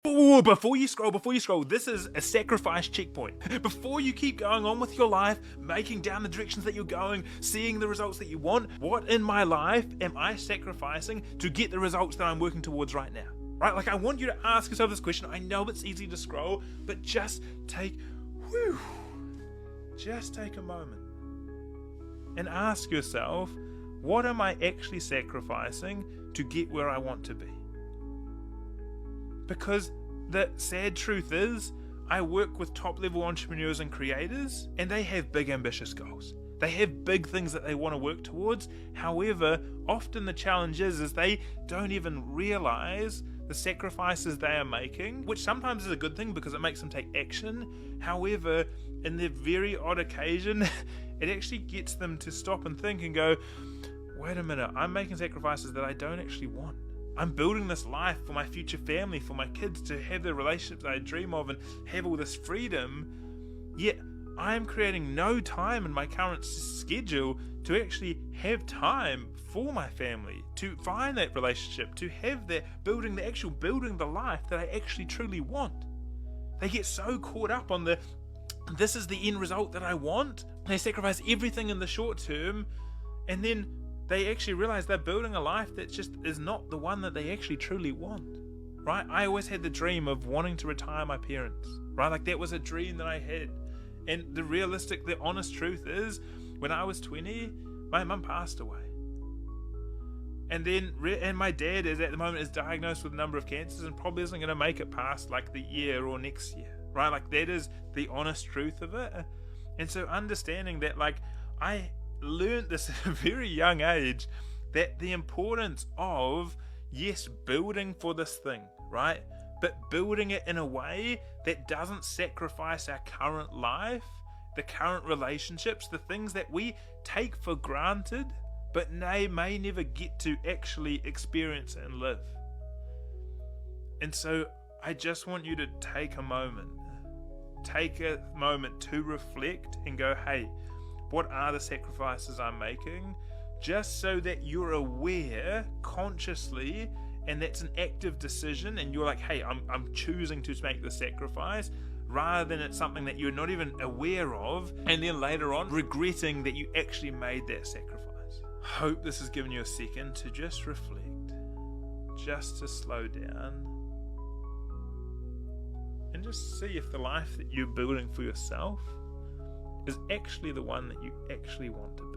Ooh, before you scroll, this is a sacrifice checkpoint. Before you keep going on with your life, making down the directions that you're going, seeing the results that you want, what in my life am I sacrificing to get the results that I'm working towards right now? Right? Like, I want you to ask yourself this question. I know it's easy to scroll, but just take a moment and ask yourself, what am I actually sacrificing to get where I want to be? Because the sad truth is, I work with top-level entrepreneurs and creators, and they have big, ambitious goals. They have big things that they want to work towards. However, often the challenge is they don't even realize the sacrifices they are making, which sometimes is a good thing because it makes them take action. However, in the very odd occasion, it actually gets them to stop and think and go, wait a minute, I'm making sacrifices that I don't actually want. I'm building this life for my future family, for my kids to have the relationships that I dream of and have all this freedom, yet I'm creating no time in my current schedule to actually have time for my family, to find that relationship, to have that building the life that I actually truly want. They get so caught up on this is the end result that I want. They sacrifice everything in the short term, and then they actually realize they're building a life that just is not the one that they actually truly want, right? I always had the dream of wanting to retire my parents, right? Like, that was a dream that I had. And the honest truth is, when I was 20, my mum passed away. And then, my dad is at the moment is diagnosed with a number of cancers and probably isn't going to make it past like the year or next year, right? Like, that is the honest truth of it. And so understanding that, like, I learned this at a very young age, that the importance of, yes, building for this thing, right? But building it in a way that doesn't sacrifice our current life, the current relationships, the things that we take for granted, but may never get to actually experience and live. And so I just want you to take a moment to reflect and go, hey, what are the sacrifices I'm making? Just so that you're aware consciously, and that's an active decision, and you're like, hey, I'm choosing to make the sacrifice, rather than it's something that you're not even aware of, and then later on regretting that you actually made that sacrifice. Hope this has given you a second to just reflect, just to slow down, and just see if the life that you're building for yourself is actually the one that you actually want to be.